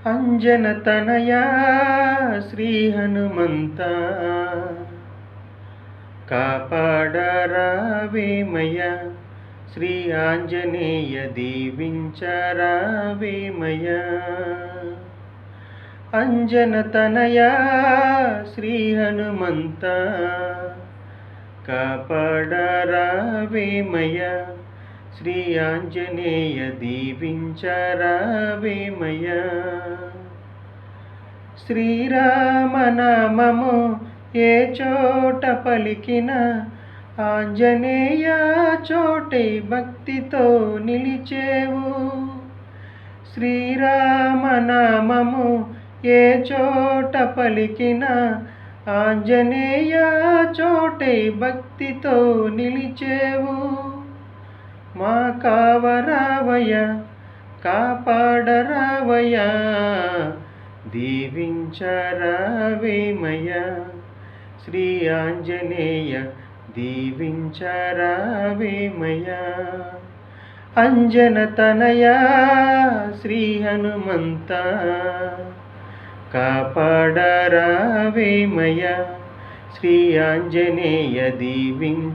అంజనతనయా శ్రీ హనుమంత కాపాడరావేమయ్యా శ్రీ ఆంజనేయ దీవించరావేమయ్యా అంజనతనయా శ్రీ హనుమంత కాపాడరావేమయ్యా శ్రీ ఆంజనేయ దీవించరావేమయ్యా శ్రీరామనామము ఏ చోట పలికిన ఆంజనేయ చోటే భక్తితో నిలిచేవు శ్రీరామనామము ఏ చోట పలికిన ఆంజనేయ చోటే భక్తితో నిలిచేవు మా కావరావయ్య కాపాడరావయ్య దీవించరావేమయ్యా శ్రీ ఆంజనేయ దీవించరావేమయ్యా అంజనతనయా శ్రీ హనుమంత కాపాడరావేమయ్యా శ్రీ ఆంజనేయ దీవించరావేమయ్యా